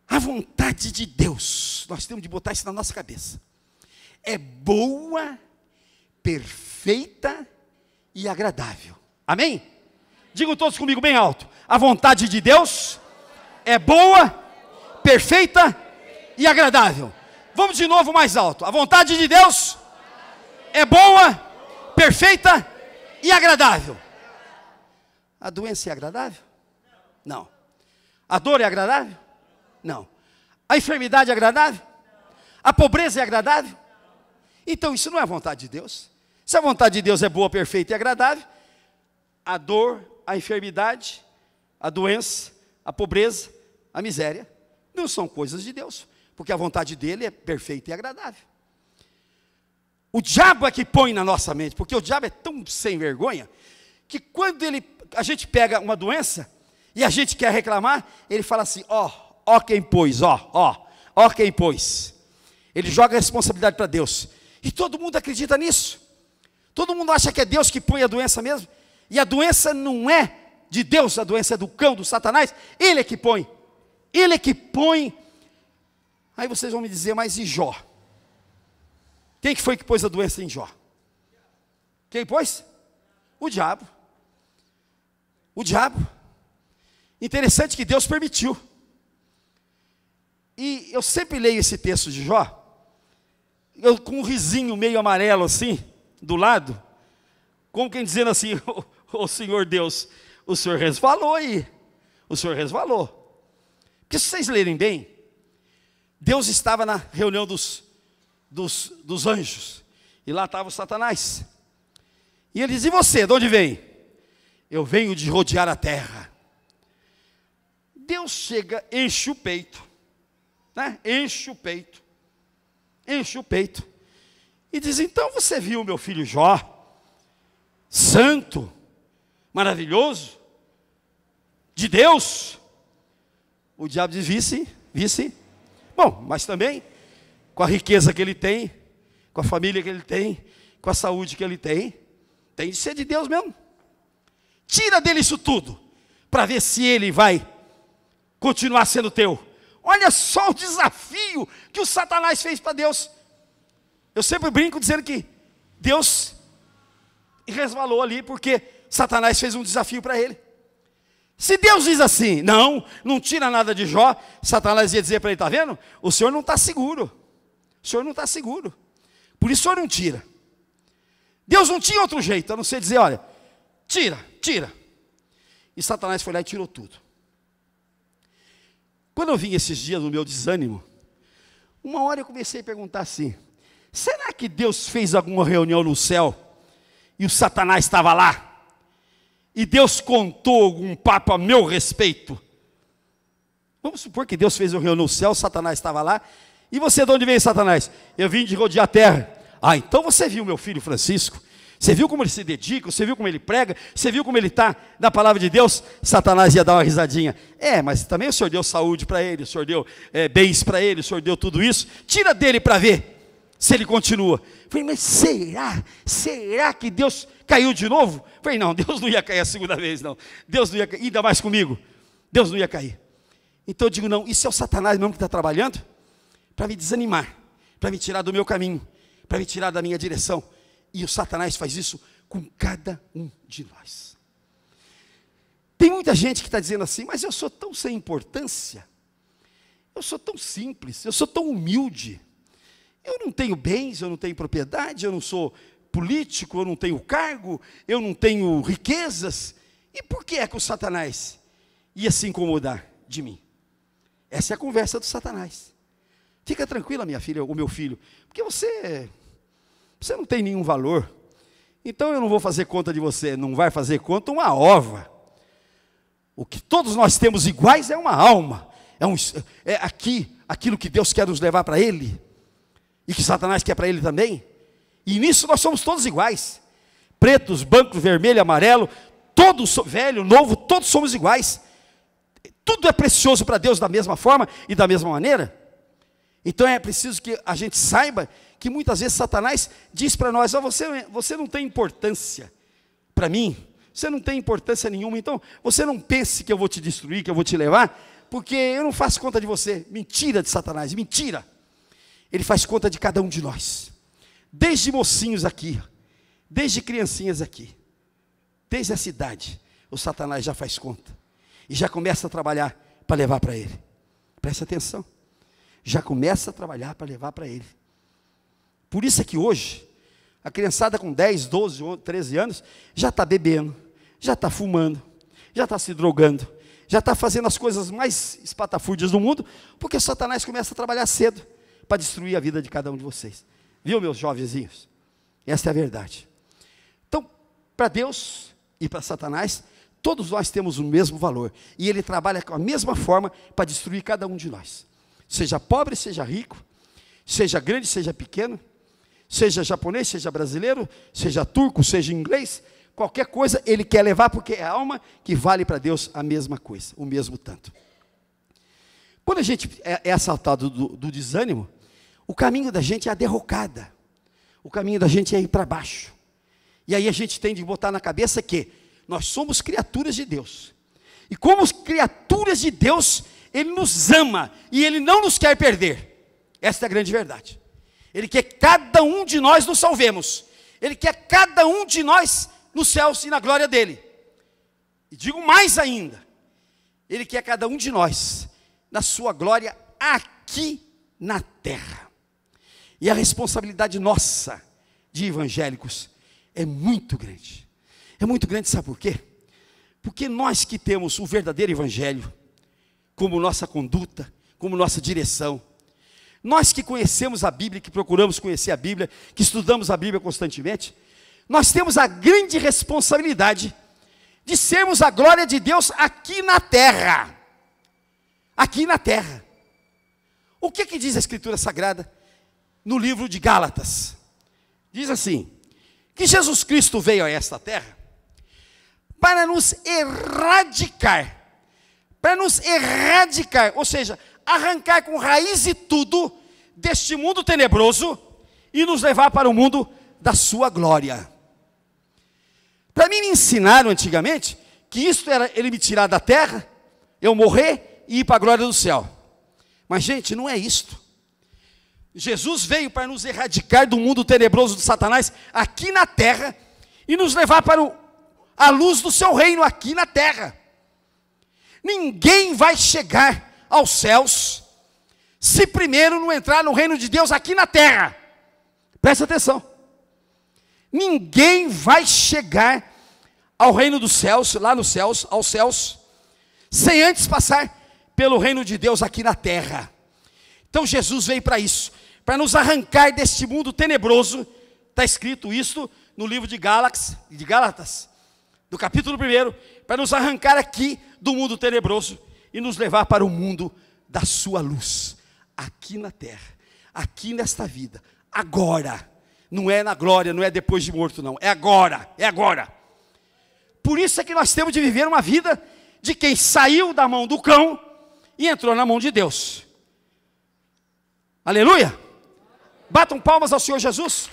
a vontade de Deus, nós temos de botar isso na nossa cabeça. É boa, perfeita e agradável. Amém? Digam todos comigo bem alto. A vontade de Deus é boa, perfeita e agradável. Vamos de novo mais alto. A vontade de Deus é boa, perfeita e agradável. A doença é agradável? Não. A dor é agradável? Não. A enfermidade é agradável? A pobreza é agradável? Então isso não é a vontade de Deus. Se a vontade de Deus é boa, perfeita e agradável, a dor, a enfermidade, a doença, a pobreza, a miséria, não são coisas de Deus, porque a vontade dele é perfeita e agradável. O diabo é que põe na nossa mente, porque o diabo é tão sem vergonha, que quando a gente pega uma doença, e a gente quer reclamar, ele fala assim, ó quem pôs, ó quem pôs. Ele joga a responsabilidade para Deus, e todo mundo acredita nisso. Todo mundo acha que é Deus que põe a doença mesmo, e a doença não é de Deus, a doença é do cão, do Satanás, ele é que põe. Ele é que põe. Aí vocês vão me dizer, mas e Jó? Quem que foi que pôs a doença em Jó? Quem pôs? O diabo. O diabo. Interessante que Deus permitiu. E eu sempre leio esse texto de Jó, com um risinho meio amarelo assim, do lado, como quem dizendo assim, ô Senhor Deus, o Senhor resvalou aí, o Senhor resvalou. Porque se vocês lerem bem, Deus estava na reunião dos anjos, e lá estava o Satanás, e ele diz, e você, de onde vem? Eu venho de rodear a terra. Deus chega, enche o peito, né? Enche o peito, e diz, então você viu meu filho Jó, santo, maravilhoso, de Deus? O diabo diz, vi sim. Bom, mas também, com a riqueza que ele tem, com a família que ele tem, com a saúde que ele tem de ser de Deus mesmo. Tira dele isso tudo, para ver se ele vai continuar sendo teu. Olha só o desafio que o Satanás fez para Deus. Eu sempre brinco dizendo que Deus resvalou ali, porque Satanás fez um desafio para ele. Se Deus diz assim, não tira nada de Jó, Satanás ia dizer para ele, está vendo? O senhor não está seguro. O senhor não está seguro. Por isso o senhor não tira. Deus não tinha outro jeito, a não ser dizer, olha, tira. E Satanás foi lá e tirou tudo. Quando eu vim esses dias no meu desânimo, uma hora eu comecei a perguntar assim, será que Deus fez alguma reunião no céu e o Satanás estava lá? E Deus contou algum papo a meu respeito? Vamos supor que Deus fez uma reunião no céu, Satanás estava lá. E você, de onde veio, Satanás? Eu vim de rodear a terra. Ah, então você viu meu filho Francisco? Você viu como ele se dedica? Você viu como ele prega? Você viu como ele está na palavra de Deus? Satanás ia dar uma risadinha. Mas também o Senhor deu saúde para ele, o Senhor deu bens para ele, o Senhor deu tudo isso. Tira dele para ver se ele continua. Falei, mas será que Deus caiu de novo? Falei, não, Deus não ia cair a segunda vez, não. Deus não ia cair, ainda mais comigo. Deus não ia cair. Então eu digo, não, isso é o Satanás mesmo que está trabalhando para me desanimar, para me tirar do meu caminho, para me tirar da minha direção. E o Satanás faz isso com cada um de nós. Tem muita gente que está dizendo assim, mas eu sou tão sem importância, eu sou tão simples, eu sou tão humilde, eu não tenho bens, eu não tenho propriedade, eu não sou político, eu não tenho cargo, eu não tenho riquezas. E por que é que o Satanás ia se incomodar de mim? Essa é a conversa do Satanás. Fica tranquila, minha filha, o meu filho, porque você não tem nenhum valor. Então eu não vou fazer conta de você, não vai fazer conta uma ova. O que todos nós temos iguais é uma alma, aquilo que Deus quer nos levar para Ele, e que Satanás quer para Ele também. E nisso nós somos todos iguais. Pretos, brancos, vermelho, amarelo, todos, velho, novo, todos somos iguais. Tudo é precioso para Deus da mesma forma e da mesma maneira. Então é preciso que a gente saiba que muitas vezes Satanás diz para nós: oh, você não tem importância para mim, você não tem importância nenhuma, então você não pense que eu vou te destruir, que eu vou te levar, porque eu não faço conta de você. Mentira de Satanás, mentira. Ele faz conta de cada um de nós, desde mocinhos aqui, desde criancinhas aqui, desde a cidade, o Satanás já faz conta, e já começa a trabalhar para levar para ele. Preste atenção, já começa a trabalhar para levar para ele. Por isso é que hoje, a criançada com 10, 12, 13 anos, já está bebendo, já está fumando, já está se drogando, já está fazendo as coisas mais espatafúrdias do mundo, porque o Satanás começa a trabalhar cedo, para destruir a vida de cada um de vocês. Viu, meus jovenzinhos? Essa é a verdade. Então, para Deus e para Satanás, todos nós temos o mesmo valor, e ele trabalha com a mesma forma para destruir cada um de nós. Seja pobre, seja rico, seja grande, seja pequeno, seja japonês, seja brasileiro, seja turco, seja inglês, qualquer coisa ele quer levar, porque é a alma que vale para Deus a mesma coisa, o mesmo tanto. Quando a gente é assaltado do desânimo, o caminho da gente é a derrocada, o caminho da gente é ir para baixo, e aí a gente tem de botar na cabeça que nós somos criaturas de Deus, e como criaturas de Deus, Ele nos ama, e Ele não nos quer perder. Esta é a grande verdade. Ele quer que cada um de nós nos salvemos, Ele quer cada um de nós nos céus e na glória dEle. E digo mais ainda, Ele quer cada um de nós na sua glória aqui na terra. E a responsabilidade nossa de evangélicos é muito grande. É muito grande, sabe por quê? Porque nós que temos o verdadeiro evangelho como nossa conduta, como nossa direção, nós que conhecemos a Bíblia, que procuramos conhecer a Bíblia, que estudamos a Bíblia constantemente, nós temos a grande responsabilidade de sermos a glória de Deus aqui na terra. Aqui na terra. O que diz a Escritura Sagrada no livro de Gálatas? Diz assim, que Jesus Cristo veio a esta terra para nos erradicar, ou seja, arrancar com raiz e tudo deste mundo tenebroso e nos levar para o mundo da sua glória. Para mim me ensinaram antigamente que isto era ele me tirar da terra, eu morrer e ir para a glória do céu. Mas gente, não é isto. Jesus veio para nos erradicar do mundo tenebroso de Satanás aqui na terra e nos levar para a luz do seu reino aqui na terra. Ninguém vai chegar aos céus se primeiro não entrar no reino de Deus aqui na terra. Presta atenção. Ninguém vai chegar ao reino dos céus, lá nos céus, aos céus, sem antes passar pelo reino de Deus aqui na terra. Então Jesus veio para isso, para nos arrancar deste mundo tenebroso. Está escrito isso no livro de Gálatas, do capítulo 1, para nos arrancar aqui do mundo tenebroso e nos levar para o mundo da sua luz, aqui na terra, aqui nesta vida, agora. Não é na glória, não é depois de morto não, é agora, é agora. Por isso é que nós temos de viver uma vida de quem saiu da mão do cão e entrou na mão de Deus. Aleluia! Batam palmas ao Senhor Jesus.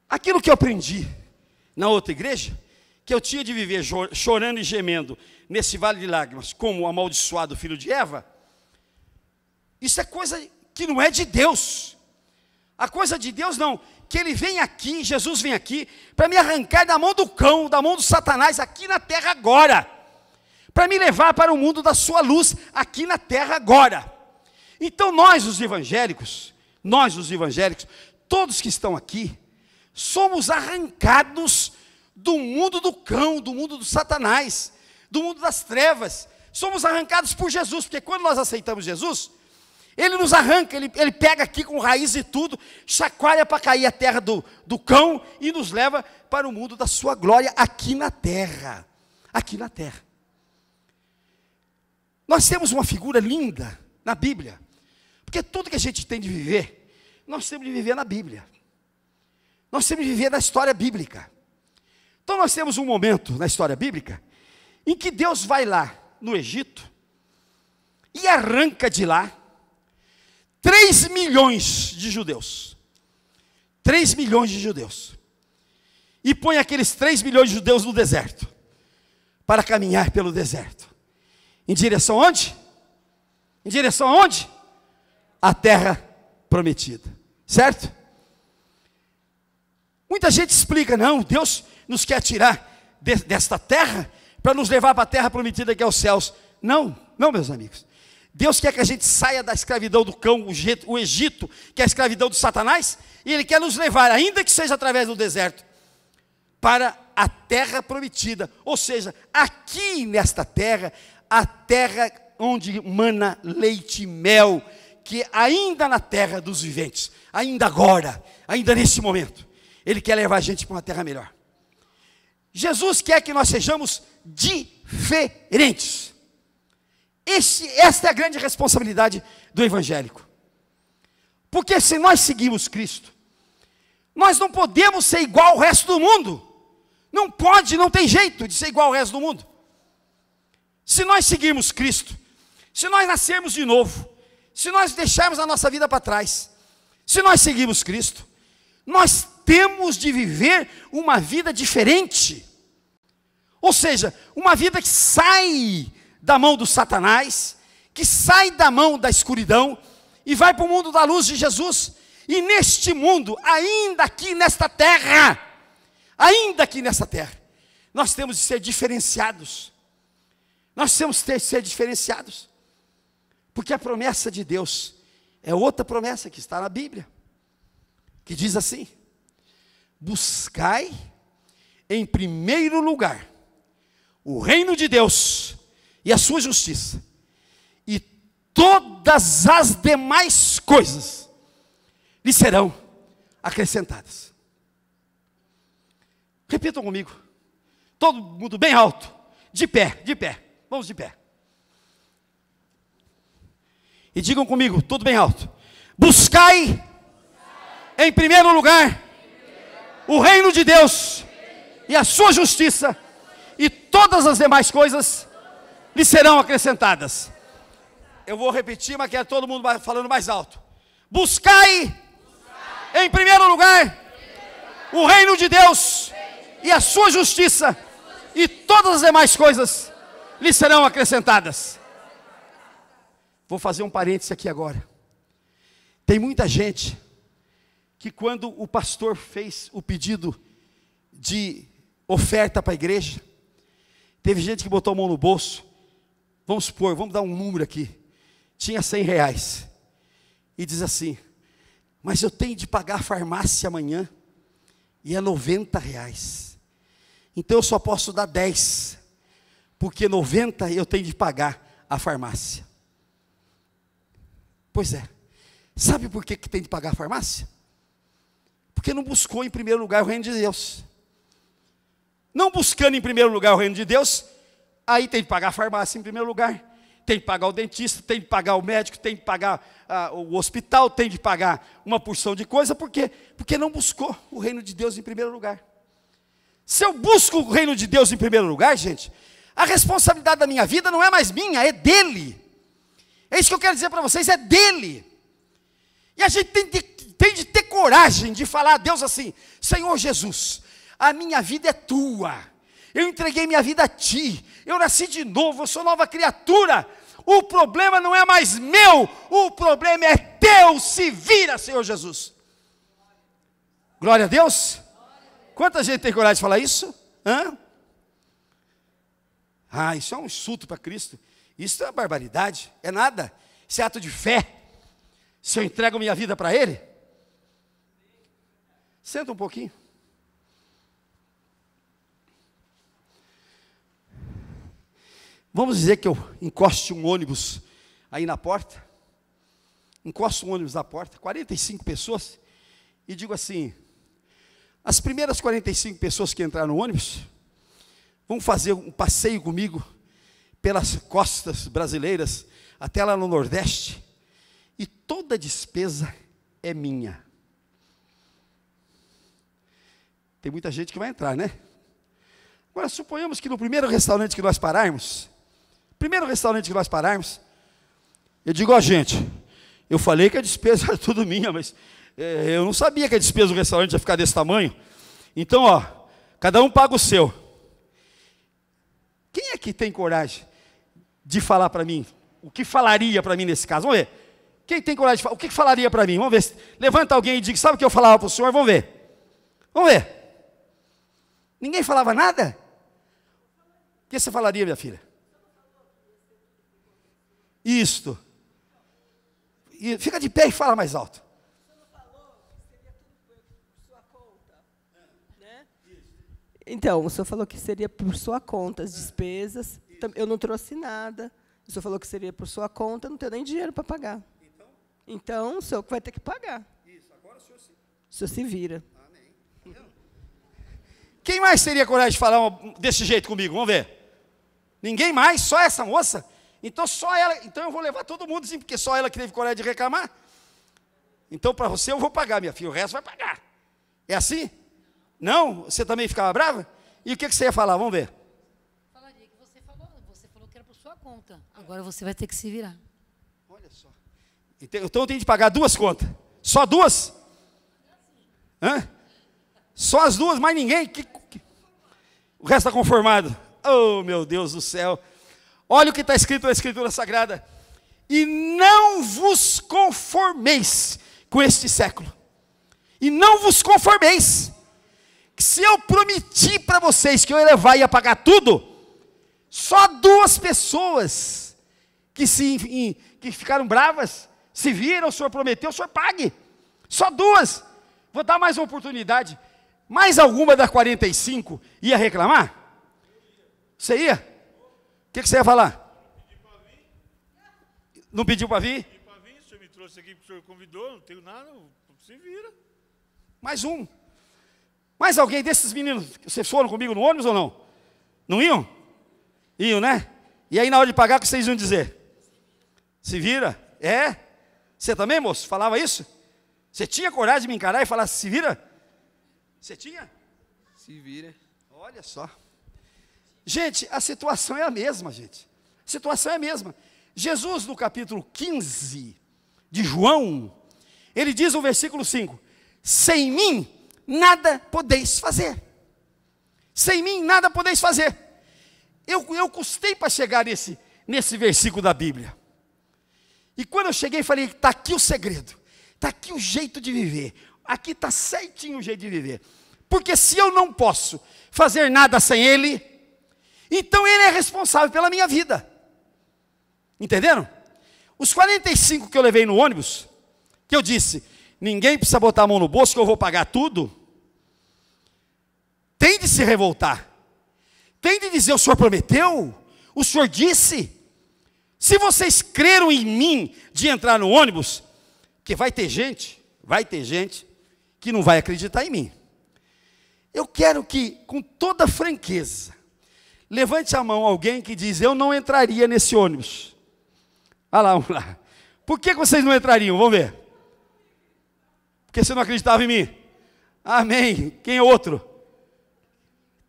Aquilo que eu aprendi na outra igreja, que eu tinha de viver chorando e gemendo nesse vale de lágrimas, como o amaldiçoado filho de Eva, isso é coisa que não é de Deus. A coisa de Deus não, que Ele vem aqui, Jesus vem aqui, para me arrancar da mão do cão, da mão do Satanás, aqui na terra agora, para me levar para o mundo da sua luz, aqui na terra agora. Então nós os evangélicos, todos que estão aqui, somos arrancados do mundo do cão, do mundo do Satanás, do mundo das trevas. Somos arrancados por Jesus, porque quando nós aceitamos Jesus, Ele nos arranca, Ele pega aqui com raiz e tudo, chacoalha para cair a terra do cão e nos leva para o mundo da sua glória aqui na terra. Aqui na terra. Nós temos uma figura linda na Bíblia, porque tudo que a gente tem de viver, nós temos de viver na Bíblia. Nós temos de viver na história bíblica. Então nós temos um momento na história bíblica, em que Deus vai lá no Egito, e arranca de lá 3 milhões de judeus. 3 milhões de judeus. E põe aqueles 3 milhões de judeus no deserto, para caminhar pelo deserto. Em direção aonde? Em direção aonde? A terra prometida. Certo? Muita gente explica, não, Deus nos quer tirar desta terra, para nos levar para a terra prometida que é os céus. Não, não, meus amigos. Deus quer que a gente saia da escravidão do cão, o Egito, que é a escravidão do Satanás, e Ele quer nos levar, ainda que seja através do deserto, para a terra prometida. Ou seja, aqui nesta terra, a terra onde mana leite e mel, que ainda na terra dos viventes, ainda agora, ainda nesse momento, Ele quer levar a gente para uma terra melhor. Jesus quer que nós sejamos diferentes. Esta é a grande responsabilidade do evangélico. Porque se nós seguimos Cristo, nós não podemos ser igual ao resto do mundo. Não pode, não tem jeito de ser igual ao resto do mundo. Se nós seguirmos Cristo, se nós nascermos de novo, se nós deixarmos a nossa vida para trás, se nós seguirmos Cristo, nós temos de viver uma vida diferente. Ou seja, uma vida que sai da mão do Satanás, que sai da mão da escuridão e vai para o mundo da luz de Jesus. E neste mundo, ainda aqui nesta terra, nós temos de ser diferenciados. Nós temos de ser diferenciados. Porque a promessa de Deus é outra promessa que está na Bíblia, que diz assim: buscai em primeiro lugar o reino de Deus e a sua justiça, e todas as demais coisas lhe serão acrescentadas. Repitam comigo, todo mundo bem alto, de pé, vamos de pé. E digam comigo, tudo bem alto: buscai em primeiro lugar o reino de Deus e a sua justiça, e todas as demais coisas lhe serão acrescentadas. Eu vou repetir, mas quero todo mundo falando mais alto. Buscai em primeiro lugar o reino de Deus e a sua justiça, e todas as demais coisas lhe serão acrescentadas. Vou fazer um parêntese aqui agora. Tem muita gente que, quando o pastor fez o pedido de oferta para a igreja, teve gente que botou a mão no bolso. Vamos supor, vamos dar um número aqui. Tinha 100 reais. E diz assim: mas eu tenho de pagar a farmácia amanhã, e é 90 reais. Então eu só posso dar 10, porque 90 eu tenho de pagar a farmácia. Pois é. Sabe por que tem de pagar a farmácia? Porque não buscou em primeiro lugar o reino de Deus. Não buscando em primeiro lugar o reino de Deus, aí tem de pagar a farmácia em primeiro lugar, tem de pagar o dentista, tem de pagar o médico, tem de pagar o hospital, tem de pagar uma porção de coisa. Por quê? Porque não buscou o reino de Deus em primeiro lugar. Se eu busco o reino de Deus em primeiro lugar, gente, a responsabilidade da minha vida não é mais minha, é dele. É isso que eu quero dizer para vocês, é dele. E a gente tem de ter coragem de falar a Deus assim: Senhor Jesus, a minha vida é tua, eu entreguei minha vida a ti, eu nasci de novo, eu sou nova criatura. O problema não é mais meu, o problema é teu. Se vira, Senhor Jesus. Glória a Deus. Quanta gente tem coragem de falar isso? Isso é um insulto para Cristo. Isso é uma barbaridade, é nada. Isso é ato de fé. Se eu entrego minha vida para Ele. Senta um pouquinho. Vamos dizer que eu encoste um ônibus aí na porta. Encosto um ônibus na porta, 45 pessoas, e digo assim: as primeiras 45 pessoas que entraram no ônibus vão fazer um passeio comigo pelas costas brasileiras, até lá no Nordeste, e toda despesa é minha. Tem muita gente que vai entrar, né? Agora, suponhamos que no primeiro restaurante que nós pararmos, eu digo, ó gente, eu falei que a despesa era tudo minha, mas eu não sabia que a despesa do restaurante ia ficar desse tamanho. Então, ó, cada um paga o seu. Quem é que tem coragem de falar para mim? O que falaria para mim nesse caso? Vamos ver. Quem tem coragem de falar? O que falaria para mim? Vamos ver. Levanta alguém e diga, sabe o que eu falava para o senhor? Vamos ver. Vamos ver. Ninguém falava nada? O que você falaria, minha filha? Isto. E fica de pé e fala mais alto. Você não falou que seria tudo por sua conta, né? Então, o senhor falou que seria por sua conta as despesas. Eu não trouxe nada. O senhor falou que seria por sua conta, não tenho nem dinheiro para pagar. Então, o senhor vai ter que pagar. Isso, agora o senhor se vira. Amém. Quem mais teria coragem de falar desse jeito comigo? Vamos ver. Ninguém mais, só essa moça? Então só ela, então eu vou levar todo mundo assim, porque só ela que teve coragem de reclamar. Então para você eu vou pagar, minha filha, o resto vai pagar. É assim? Não? Você também ficava brava? E o que você ia falar? Vamos ver. Falaria que você falou que era por sua conta. Agora você vai ter que se virar. Olha só. Então eu tenho de pagar duas contas. Só duas? Hã? Só as duas, mais ninguém? O resto está conformado. Oh, meu Deus do céu. Olha o que está escrito na Escritura Sagrada. E não vos conformeis com este século. E não vos conformeis. Que se eu prometi para vocês que eu ia levar e ia pagar tudo, só duas pessoas que ficaram bravas, se viram, o senhor prometeu, o senhor pague. Só duas. Vou dar mais uma oportunidade. Mais alguma da 45 ia reclamar? Você ia? O que você ia falar? Não pediu para vir? Pedi para vir, o senhor me trouxe aqui, porque o senhor convidou, não tenho nada, se vira. Mais um. Mais alguém desses meninos, vocês foram comigo no ônibus ou não? Não iam? Iam, né? E aí na hora de pagar, o que vocês iam dizer? Se vira? É? Você também, moço? Falava isso? Você tinha coragem de me encarar e falar, se vira? Você tinha? Se vira. Olha só. Gente, a situação é a mesma, gente. A situação é a mesma. Jesus, no capítulo 15 de João, ele diz no versículo 5, sem mim nada podeis fazer. Sem mim nada podeis fazer. Eu custei para chegar nesse versículo da Bíblia. E quando eu cheguei, falei, está aqui o segredo. Está aqui o jeito de viver. Aqui está certinho o jeito de viver. Porque se eu não posso fazer nada sem Ele, então Ele é responsável pela minha vida. Entenderam? Os 45 que eu levei no ônibus, que eu disse, ninguém precisa botar a mão no bolso que eu vou pagar tudo. Tem de se revoltar. Tem de dizer, o senhor prometeu? O senhor disse? Se vocês creram em mim de entrar no ônibus, que vai ter gente que não vai acreditar em mim. Eu quero que, com toda franqueza, levante a mão alguém que diz, eu não entraria nesse ônibus. Olha lá, vamos lá. Por que vocês não entrariam? Vamos ver. Porque você não acreditava em mim. Amém. Quem é outro?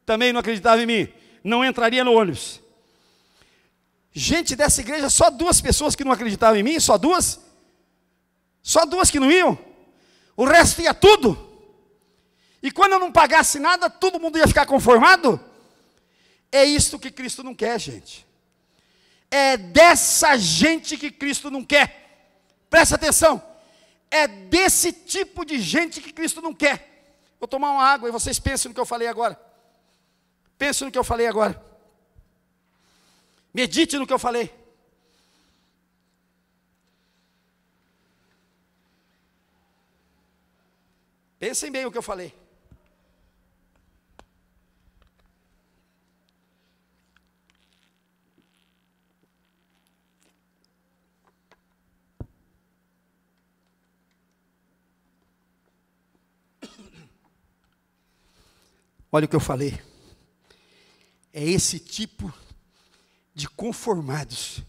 Também não acreditava em mim. Não entraria no ônibus. Gente dessa igreja, só duas pessoas que não acreditavam em mim, só duas? Só duas que não iam? O resto ia tudo. E quando eu não pagasse nada, todo mundo ia ficar conformado? É isso que Cristo não quer, gente. É dessa gente que Cristo não quer. Presta atenção. É desse tipo de gente que Cristo não quer. Vou tomar uma água e vocês pensem no que eu falei agora. Pensem no que eu falei agora. Medite no que eu falei. Pensem bem o que eu falei. Olha o que eu falei. É esse tipo de conformados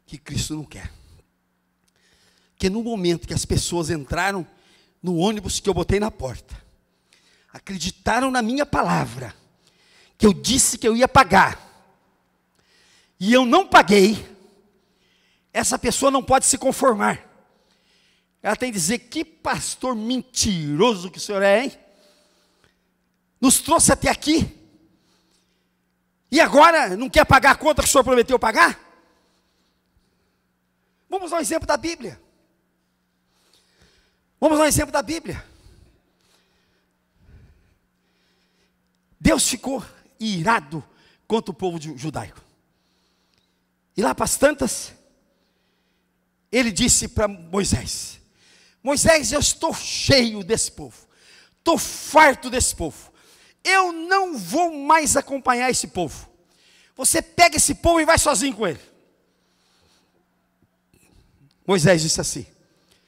que Cristo não quer. Porque no momento que as pessoas entraram no ônibus que eu botei na porta, acreditaram na minha palavra, que eu disse que eu ia pagar, e eu não paguei, essa pessoa não pode se conformar. Ela tem que dizer: que pastor mentiroso que o senhor é, hein? Nos trouxe até aqui, e agora não quer pagar a conta que o senhor prometeu pagar? Vamos ao exemplo da Bíblia. Vamos ao exemplo da Bíblia. Deus ficou irado contra o povo judaico. E lá para as tantas, ele disse para Moisés: Moisés, eu estou cheio desse povo, estou farto desse povo, eu não vou mais acompanhar esse povo. Você pega esse povo e vai sozinho com ele. Moisés disse assim: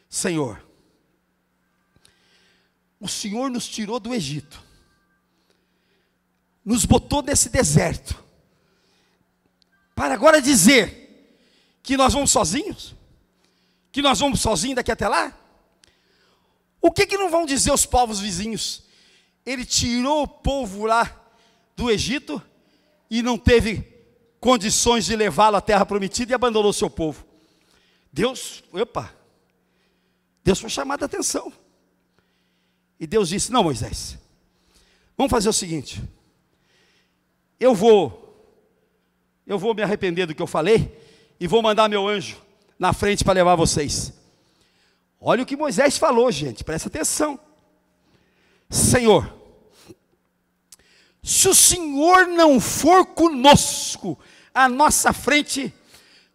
Senhor, o Senhor nos tirou do Egito, nos botou nesse deserto, para agora dizer que nós vamos sozinhos? Que nós vamos sozinhos daqui até lá? O que não vão dizer os povos vizinhos? Ele tirou o povo lá do Egito e não teve condições de levá-lo à terra prometida e abandonou o seu povo. Deus foi chamado a atenção. E Deus disse: não, Moisés, vamos fazer o seguinte, eu vou me arrepender do que eu falei e vou mandar meu anjo na frente para levar vocês. Olha o que Moisés falou, gente, presta atenção. Senhor, se o Senhor não for conosco à nossa frente,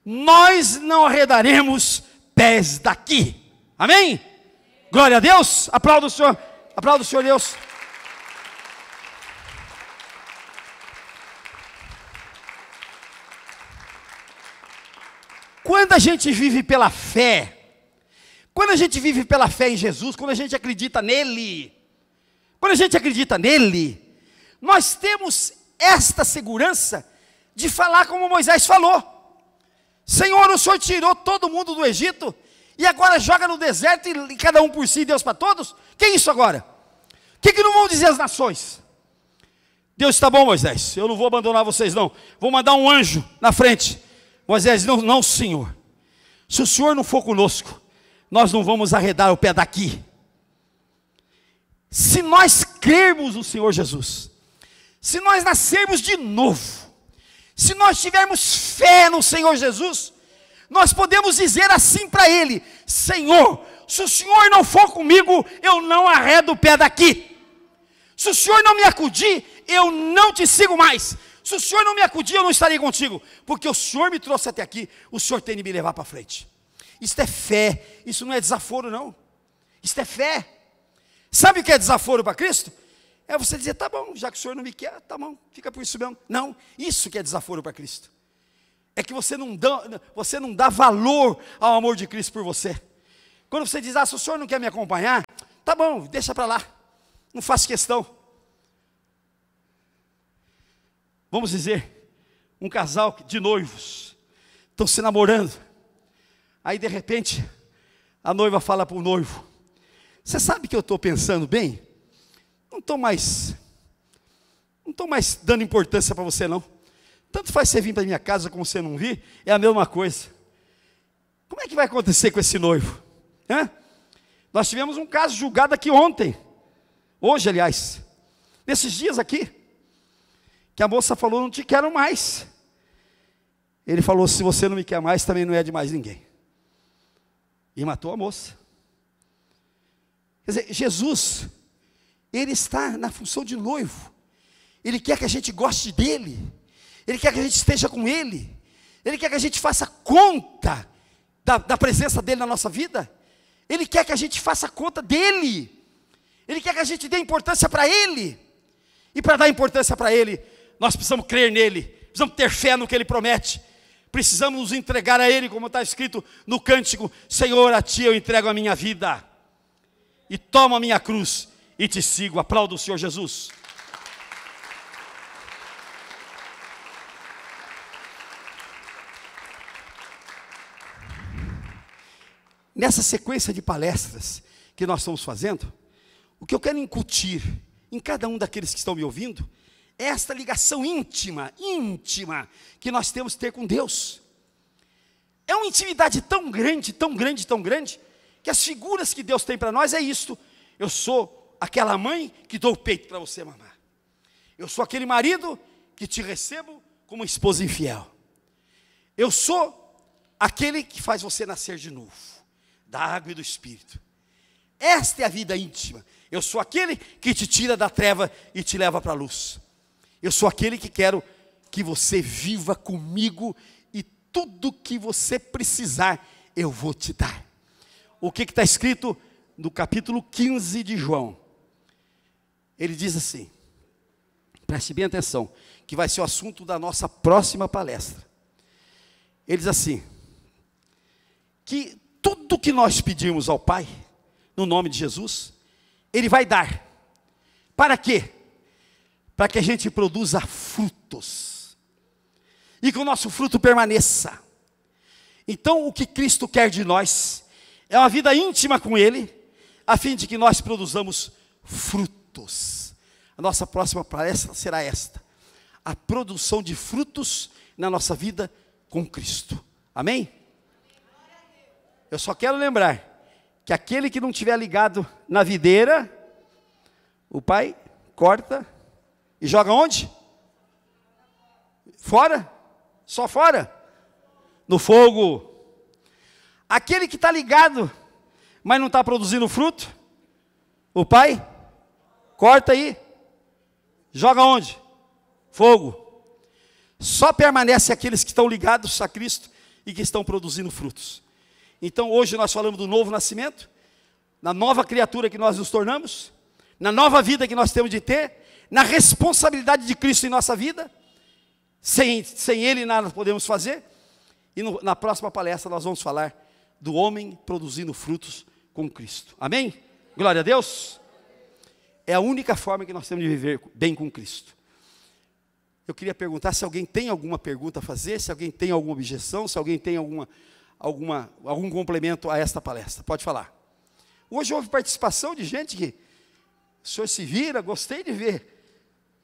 nós não arredaremos pés daqui. Amém? Glória a Deus. Aplauda o Senhor Deus. Quando a gente vive pela fé, quando a gente vive pela fé em Jesus, quando a gente acredita nele, nós temos esta segurança de falar como Moisés falou: Senhor, o Senhor tirou todo mundo do Egito e agora joga no deserto e cada um por si, Deus para todos? Que é isso agora? O que não vão dizer as nações? Deus: está bom, Moisés, eu não vou abandonar vocês não, vou mandar um anjo na frente. Moisés: não, Senhor, se o Senhor não for conosco, nós não vamos arredar o pé daqui. Se nós crermos no Senhor Jesus, se nós nascermos de novo, se nós tivermos fé no Senhor Jesus, nós podemos dizer assim para Ele: Senhor, se o Senhor não for comigo, eu não arredo o pé daqui. Se o Senhor não me acudir, eu não te sigo mais. Se o Senhor não me acudir, eu não estarei contigo, porque o Senhor me trouxe até aqui, o Senhor tem de me levar para frente. Isso é fé, isso não é desaforo não, isso é fé. Sabe o que é desaforo para Cristo? É você dizer: tá bom, já que o Senhor não me quer, tá bom, fica por isso mesmo. Não, isso que é desaforo para Cristo. É que você não dá valor ao amor de Cristo por você. Quando você diz: se o Senhor não quer me acompanhar, tá bom, deixa para lá, não faço questão. Vamos dizer, um casal de noivos, estão se namorando, aí de repente, a noiva fala para o noivo: você sabe que eu estou pensando bem? Não estou mais dando importância para você não, tanto faz você vir para minha casa como você não vir, é a mesma coisa. Como é que vai acontecer com esse noivo? Nós tivemos um caso julgado aqui hoje aliás, nesses dias aqui, que a moça falou: não te quero mais. Ele falou: se você não me quer mais, também não é de mais ninguém. E matou a moça. Quer dizer, Jesus, Ele está na função de noivo. Ele quer que a gente goste dEle. Ele quer que a gente esteja com Ele. Ele quer que a gente faça conta da presença dEle na nossa vida. Ele quer que a gente faça conta dEle. Ele quer que a gente dê importância para Ele. E para dar importância para Ele, nós precisamos crer nele, precisamos ter fé no que Ele promete, precisamos nos entregar a Ele, como está escrito no cântico: Senhor, a Ti eu entrego a minha vida, e tomo a minha cruz, e Te sigo. Aplauda o Senhor Jesus. nessa sequência de palestras que nós estamos fazendo, o que eu quero incutir em cada um daqueles que estão me ouvindo, é esta ligação íntima que nós temos que ter com Deus. É uma intimidade tão grande, tão grande, tão grande, que as figuras que Deus tem para nós é isto: eu sou aquela mãe que dou o peito para você mamar. Eu sou aquele marido que te recebo como esposa infiel. Eu sou aquele que faz você nascer de novo, da água e do Espírito. Esta é a vida íntima. Eu sou aquele que te tira da treva e te leva para a luz. Eu sou aquele que quero que você viva comigo e tudo que você precisar, eu vou te dar. O que está escrito no capítulo 15 de João? Ele diz assim, preste bem atenção, que vai ser o assunto da nossa próxima palestra. Ele diz assim, que tudo que nós pedimos ao Pai, no nome de Jesus, Ele vai dar. Para quê? Para que a gente produza frutos. E que o nosso fruto permaneça. Então, o que Cristo quer de nós é uma vida íntima com Ele, a fim de que nós produzamos frutos. A nossa próxima palestra será esta: a produção de frutos na nossa vida com Cristo. Amém? Eu só quero lembrar que aquele que não estiver ligado na videira, o Pai corta e joga onde? Fora? Só fora? No fogo. Aquele que está ligado, mas não está produzindo fruto, o Pai corta aí, joga onde? Fogo. Só permanece aqueles que estão ligados a Cristo e que estão produzindo frutos. Então hoje nós falamos do novo nascimento, na nova criatura que nós nos tornamos, na nova vida que nós temos de ter, na responsabilidade de Cristo em nossa vida. Sem Ele nada podemos fazer. E na próxima palestra nós vamos falar do homem produzindo frutos com Cristo. Amém? Glória a Deus. É a única forma que nós temos de viver bem com Cristo. Eu queria perguntar se alguém tem alguma pergunta a fazer, se alguém tem alguma objeção, se alguém tem algum complemento a esta palestra. Pode falar. Hoje houve participação de gente que o senhor se vira, gostei de ver.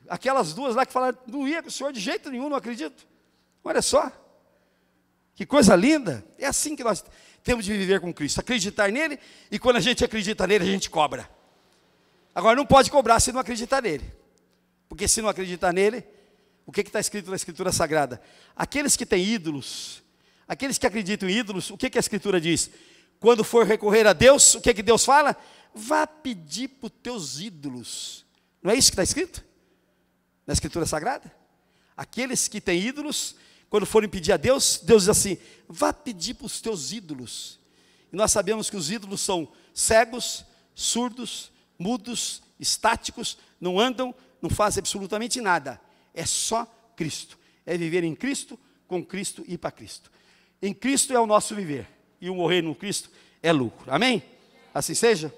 Aquelas duas lá que falaram, não ia com o senhor de jeito nenhum, não acredito. Olha só, que coisa linda. É assim que nós temos de viver com Cristo, acreditar nele, e quando a gente acredita nele, a gente cobra. Agora não pode cobrar se não acreditar nele, porque se não acreditar nele, o que está escrito na Escritura Sagrada? Aqueles que têm ídolos, aqueles que acreditam em ídolos, o que a Escritura diz? Quando for recorrer a Deus, o que Deus fala? Vá pedir para os teus ídolos. Não é isso que está escrito na Escritura Sagrada? Aqueles que têm ídolos, quando forem pedir a Deus, Deus diz assim, vá pedir para os teus ídolos. E nós sabemos que os ídolos são cegos, surdos, mudos, estáticos, não andam, não fazem absolutamente nada. É só Cristo. É viver em Cristo, com Cristo e para Cristo. Em Cristo é o nosso viver. E o morrer no Cristo é lucro. Amém? Assim seja?